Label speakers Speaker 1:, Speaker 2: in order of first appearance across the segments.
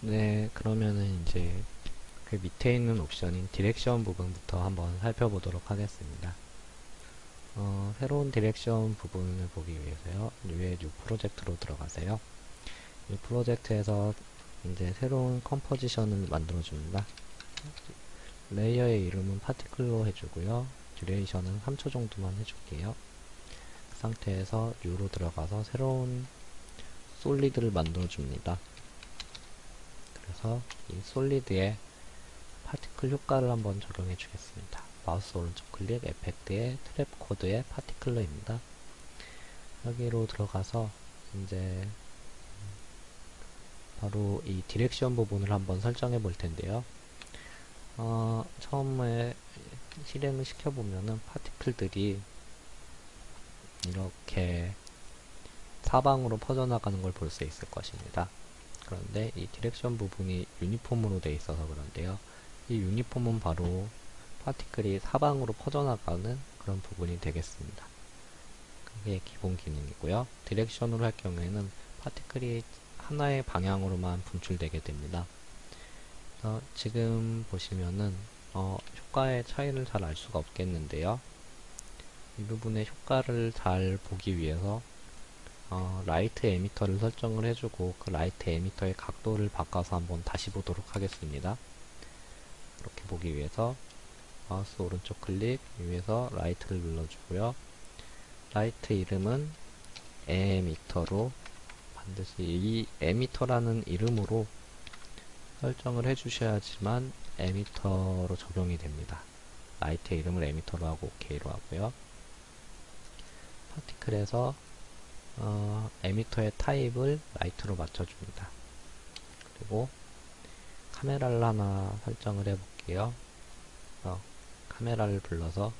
Speaker 1: 네, 그러면은 이제 그 밑에 있는 옵션인 디렉션 부분부터 한번 살펴보도록 하겠습니다. 새로운 디렉션 부분을 보기 위해서요. 위에 뉴 프로젝트로 들어가세요. 이 프로젝트에서 이제 새로운 컴포지션을 만들어 줍니다. 레이어의 이름은 파티클로 해주고요. 듀레이션은 3초 정도만 해줄게요. 그 상태에서 뉴로 들어가서 새로운 솔리드를 만들어 줍니다. 그래서 이 솔리드에 파티클 효과를 한번 적용해 주겠습니다. 마우스 오른쪽 클릭, 에펙트의 트랩 코드의 파티클러입니다. 여기로 들어가서 이제 바로 이 디렉션 부분을 한번 설정해 볼 텐데요. 처음에 실행을 시켜보면은 파티클들이 이렇게 사방으로 퍼져나가는 걸 볼 수 있을 것입니다. 그런데 이 디렉션 부분이 유니폼으로 되어 있어서 그런데요. 이 유니폼은 바로 파티클이 사방으로 퍼져나가는 그런 부분이 되겠습니다. 그게 기본 기능이고요. 디렉션으로 할 경우에는 파티클이 하나의 방향으로만 분출되게 됩니다. 지금 보시면은 효과의 차이를 잘 알 수가 없겠는데요. 이 부분의 효과를 잘 보기 위해서 라이트 에미터를 설정을 해주고 그 라이트 에미터의 각도를 바꿔서 한번 다시 보도록 하겠습니다. 이렇게 보기 위해서 마우스 오른쪽 클릭 위에서 라이트를 눌러주고요. 라이트 이름은 에미터로 반드시 이 에미터라는 이름으로 설정을 해주셔야지만 에미터로 적용이 됩니다. 라이트 이름을 에미터로 하고 OK로 하고요. 파티클에서 에미터의 타입을 라이트로 맞춰줍니다. 그리고 카메라를 하나 설정을 해볼게요. 카메라를 불러서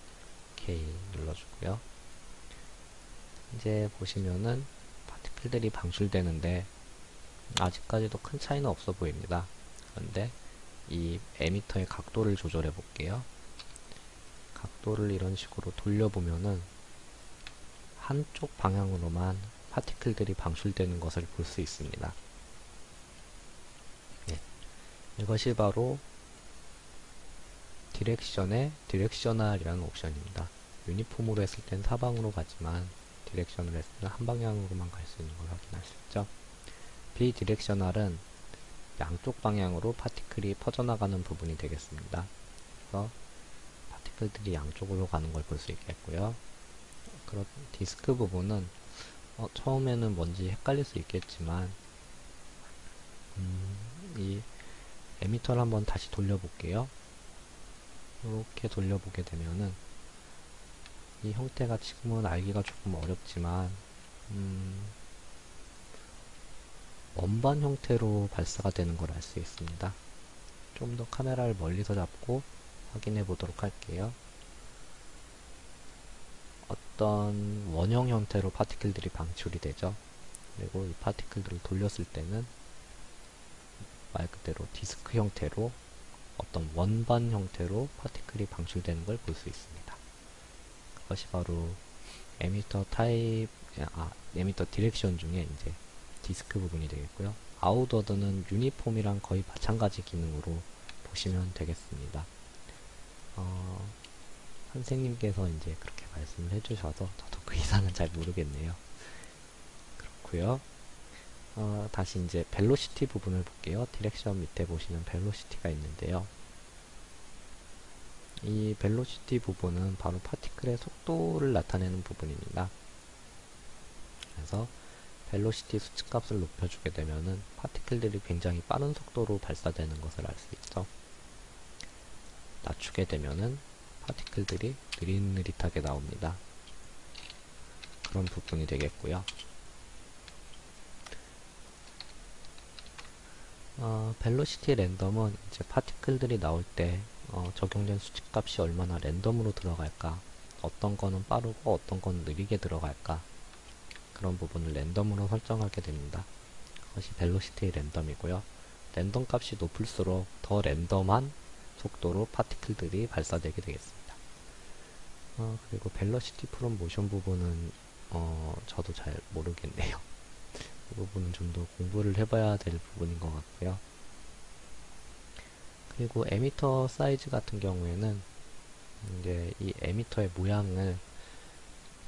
Speaker 1: OK 눌러주고요. 이제 보시면은 파티클들이 방출되는데 아직까지도 큰 차이는 없어 보입니다. 그런데 이 에미터의 각도를 조절해 볼게요. 각도를 이런 식으로 돌려보면은 한쪽 방향으로만 파티클들이 방출되는 것을 볼 수 있습니다. 네. 이것이 바로 디렉션의 디렉셔널이라는 옵션입니다. 유니폼으로 했을 땐 사방으로 가지만 디렉션을 했을 때는 한 방향으로만 갈 수 있는 걸 확인할 수 있죠. 비디렉셔널은 양쪽 방향으로 파티클이 퍼져나가는 부분이 되겠습니다. 그래서 파티클들이 양쪽으로 가는 걸 볼 수 있겠고요. 그런 디스크 부분은 처음에는 뭔지 헷갈릴 수 있겠지만 이 에미터를 한번 다시 돌려볼게요. 이렇게 돌려보게 되면은 이 형태가 지금은 알기가 조금 어렵지만 원반 형태로 발사가 되는 걸 알 수 있습니다. 좀 더 카메라를 멀리서 잡고 확인해 보도록 할게요. 어떤 원형 형태로 파티클들이 방출이 되죠. 그리고 이 파티클들을 돌렸을 때는 말 그대로 디스크 형태로 어떤 원반 형태로 파티클이 방출되는 걸 볼 수 있습니다. 그것이 바로 에미터 타입, 에미터 디렉션 중에 이제 디스크 부분이 되겠고요. 아웃워드는 유니폼이랑 거의 마찬가지 기능으로 보시면 되겠습니다. 선생님께서 이제 그렇게 말씀을 해주셔서 저도 그 이상은 잘 모르겠네요. 그렇고요. 다시 이제 벨로시티 부분을 볼게요. 디렉션 밑에 보시면 벨로시티가 있는데요. 이 벨로시티 부분은 바로 파티클의 속도를 나타내는 부분입니다. 그래서 벨로시티 수치값을 높여주게 되면은 파티클들이 굉장히 빠른 속도로 발사되는 것을 알 수 있죠. 낮추게 되면은 파티클들이 느릿느릿하게 나옵니다. 그런 부분이 되겠고요. 벨로시티 랜덤은 이제 파티클들이 나올 때 적용된 수치값이 얼마나 랜덤으로 들어갈까, 어떤 거는 빠르고 어떤 거는 느리게 들어갈까, 그런 부분을 랜덤으로 설정하게 됩니다. 그것이 벨로시티 랜덤이고요. 랜덤 값이 높을수록 더 랜덤한 속도로 파티클들이 발사되게 되겠습니다. 그리고 벨로시티 프롬 모션 부분은 저도 잘 모르겠네요. 이 부분은 좀 더 공부를 해봐야 될 부분인 것 같고요. 그리고 에미터 사이즈 같은 경우에는 이제 이 에미터의 모양을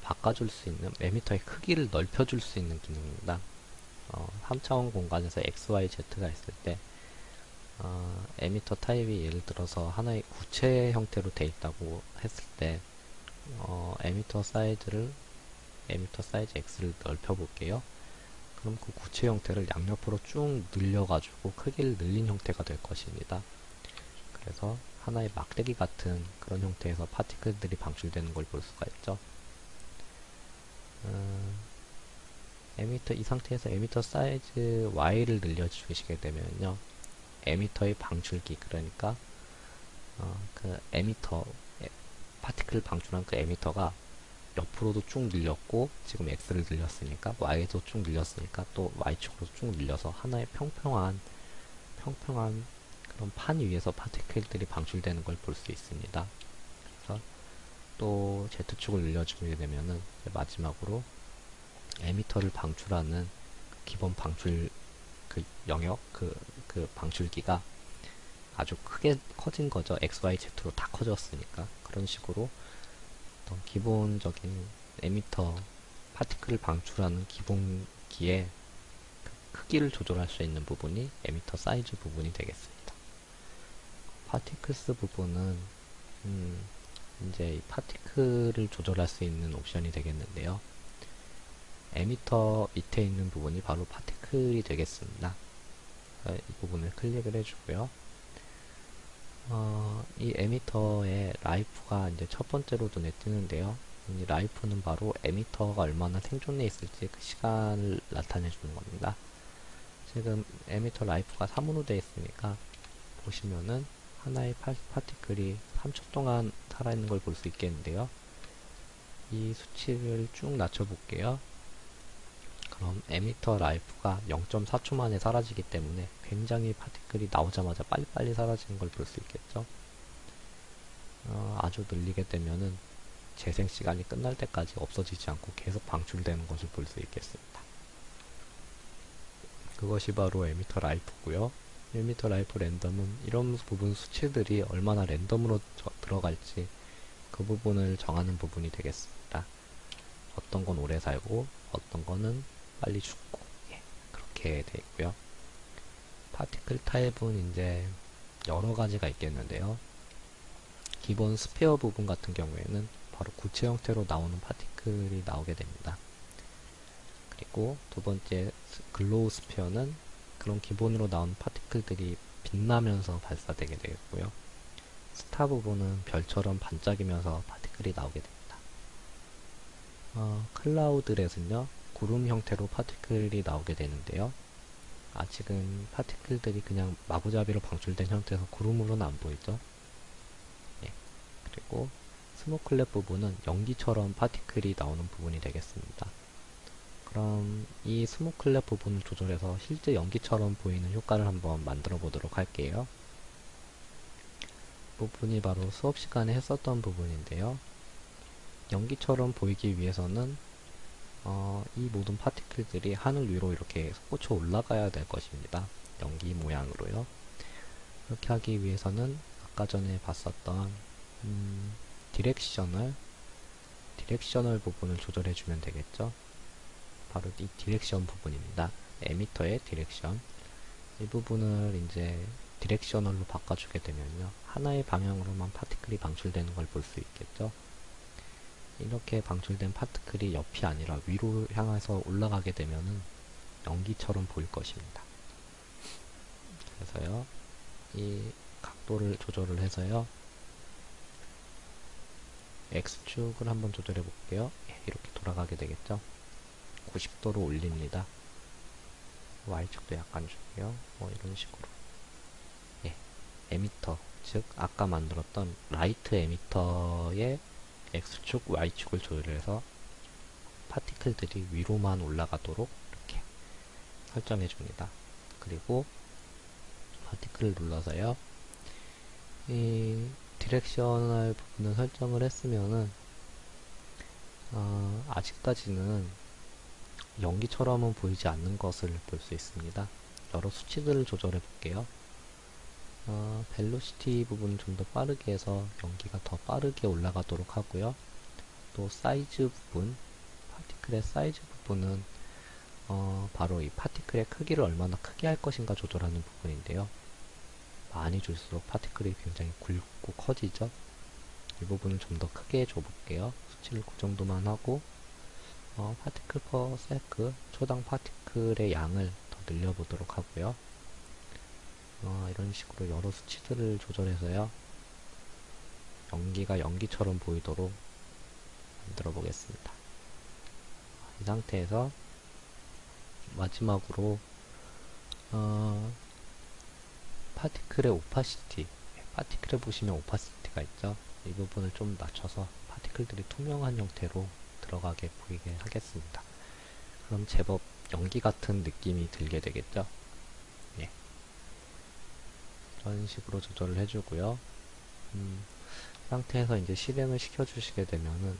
Speaker 1: 바꿔줄 수 있는, 에미터의 크기를 넓혀줄 수 있는 기능입니다. 3차원 공간에서 XYZ가 있을 때 에미터 타입이 예를 들어서 하나의 구체 형태로 돼 있다고 했을 때 에미터 사이즈를 에미터 사이즈 X를 넓혀 볼게요. 그럼 그 구체 형태를 양옆으로 쭉 늘려가지고 크기를 늘린 형태가 될 것입니다. 그래서 하나의 막대기 같은 그런 형태에서 파티클들이 방출되는 걸 볼 수가 있죠. 에미터 이 상태에서 에미터 사이즈 Y를 늘려주시게 되면요, 에미터의 방출기, 그러니까 그 에미터 파티클을 방출한 그 에미터가 옆으로도 쭉 늘렸고, 지금 X를 늘렸으니까 Y도 쭉 늘렸으니까 또 Y축으로 쭉 늘려서 하나의 평평한 그런 판 위에서 파티클들이 방출되는 걸 볼 수 있습니다. 그래서 또 Z축을 늘려주게 되면은 마지막으로 에미터를 방출하는 기본 방출 그 영역, 그 방출기가 아주 크게 커진 거죠. XYZ로 다 커졌으니까. 그런 식으로 어떤 기본적인 에미터 파티클을 방출하는 기본기의 그 크기를 조절할 수 있는 부분이 에미터 사이즈 부분이 되겠습니다. 파티클스 부분은 이제 이 파티클을 조절할 수 있는 옵션이 되겠는데요. 에미터 밑에 있는 부분이 바로 파티클이 되겠습니다. 이 부분을 클릭을 해주고요. 이 에미터의 라이프가 이제 첫 번째로 눈에 띄는데요. 이 라이프는 바로 에미터가 얼마나 생존해 있을지 그 시간을 나타내 주는 겁니다. 지금 에미터 라이프가 3으로 되어 있으니까 보시면은 하나의 파티클이 3초 동안 살아있는 걸 볼 수 있겠는데요. 이 수치를 쭉 낮춰 볼게요. 그럼 에미터 라이프가 0.4초 만에 사라지기 때문에 굉장히 파티클이 나오자마자 빨리빨리 사라지는 걸 볼 수 있겠죠. 아주 늘리게 되면은 재생 시간이 끝날 때까지 없어지지 않고 계속 방출되는 것을 볼 수 있겠습니다. 그것이 바로 에미터 라이프고요. 에미터 라이프 랜덤은 이런 부분 수치들이 얼마나 랜덤으로 들어갈지 그 부분을 정하는 부분이 되겠습니다. 어떤 건 오래 살고 어떤 거는 빨리 죽고, 그렇게 되어 있고요. 파티클 타입은 이제 여러 가지가 있겠는데요. 기본 스페어 부분 같은 경우에는 바로 구체 형태로 나오는 파티클이 나오게 됩니다. 그리고 두 번째 글로우 스페어는 그런 기본으로 나오는 파티클들이 빛나면서 발사되게 되겠고요. 스타 부분은 별처럼 반짝이면서 파티클이 나오게 됩니다. 클라우드렛은요, 구름 형태로 파티클이 나오게 되는데요. 아직은 파티클들이 그냥 마구잡이로 방출된 형태에서 구름으로는 안 보이죠. 그리고 스모클랩 부분은 연기처럼 파티클이 나오는 부분이 되겠습니다. 그럼 이 스모클랩 부분을 조절해서 실제 연기처럼 보이는 효과를 한번 만들어 보도록 할게요. 부분이 바로 수업 시간에 했었던 부분인데요. 연기처럼 보이기 위해서는 이 모든 파티클들이 하늘 위로 이렇게 솟구쳐 올라가야 될 것입니다. 연기 모양으로요. 그렇게 하기 위해서는 아까 전에 봤었던 디렉셔널 부분을 조절해주면 되겠죠. 바로 이 디렉션 부분입니다. 에미터의 디렉션. 이 부분을 이제 디렉셔널로 바꿔주게 되면요, 하나의 방향으로만 파티클이 방출되는 걸 볼 수 있겠죠. 이렇게 방출된 파티클이 옆이 아니라 위로 향해서 올라가게 되면은 연기처럼 보일 것입니다. 그래서요, 이 각도를 조절을 해서요, X축을 한번 조절해 볼게요. 이렇게 돌아가게 되겠죠. 90도로 올립니다. Y축도 약간 주고요. 이런 식으로. 에미터, 즉 아까 만들었던 라이트 에미터의 X축, Y축을 조절해서 파티클들이 위로만 올라가도록 이렇게 설정해 줍니다. 그리고 파티클을 눌러서요, 이 디렉셔널 부분을 설정을 했으면은 아직까지는 연기처럼은 보이지 않는 것을 볼 수 있습니다. 여러 수치들을 조절해 볼게요. 벨로시티 부분은 좀 더 빠르게 해서 연기가 더 빠르게 올라가도록 하고요. 또 사이즈 부분, 파티클의 사이즈 부분은 바로 이 파티클의 크기를 얼마나 크게 할 것인가 조절하는 부분인데요. 많이 줄수록 파티클이 굉장히 굵고 커지죠. 이 부분을 좀 더 크게 줘볼게요. 수치를 그 정도만 하고 파티클 퍼 세크, 초당 파티클의 양을 더 늘려보도록 하고요. 이런 식으로 여러 수치들을 조절해서요. 연기가 연기처럼 보이도록 만들어 보겠습니다. 이 상태에서 마지막으로 파티클의 오파시티, 파티클에 보시면 오파시티가 있죠. 이 부분을 좀 낮춰서 파티클들이 투명한 형태로 들어가게 보이게 하겠습니다. 그럼 제법 연기 같은 느낌이 들게 되겠죠. 예. 이런 식으로 조절을 해주고요. 상태에서 이제 실행을 시켜주시게 되면은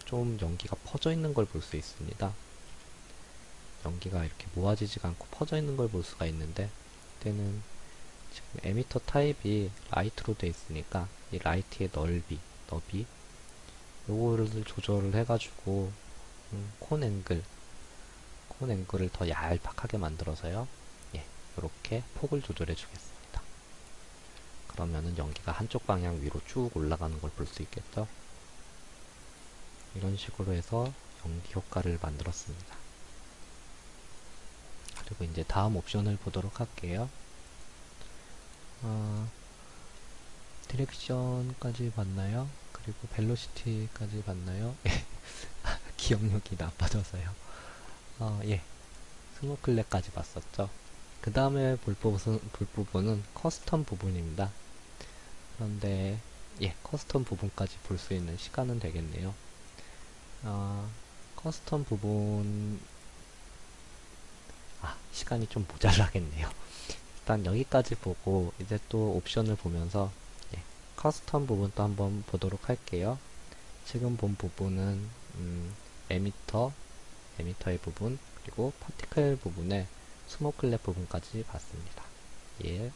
Speaker 1: 좀 연기가 퍼져 있는 걸 볼 수 있습니다. 연기가 이렇게 모아지지가 않고 퍼져 있는 걸 볼 수가 있는데, 이때는 지금 에미터 타입이 라이트로 되어 있으니까 이 라이트의 너비 요거를 조절을 해가지고 콘 앵글을 더 얄팍하게 만들어서요. 예, 이렇게 폭을 조절해 주겠습니다. 그러면은 연기가 한쪽 방향 위로 쭉 올라가는 걸 볼 수 있겠죠. 이런 식으로 해서 연기 효과를 만들었습니다. 그리고 이제 다음 옵션을 보도록 할게요. 디렉션까지 봤나요? 그리고 벨로시티까지 봤나요? 기억력이 나빠져서요. 예. 스노클렛까지 봤었죠. 그 다음에 볼 부분은 커스텀 부분입니다. 그런데 예, 커스텀 부분까지 볼 수 있는 시간은 되겠네요. 커스텀 부분 시간이 좀 모자라겠네요. 일단 여기까지 보고 이제 또 옵션을 보면서 예, 커스텀 부분도 한번 보도록 할게요. 지금 본 부분은 에미터의 부분 그리고 파티클 부분에 스모클렛 부분까지 봤습니다. 예.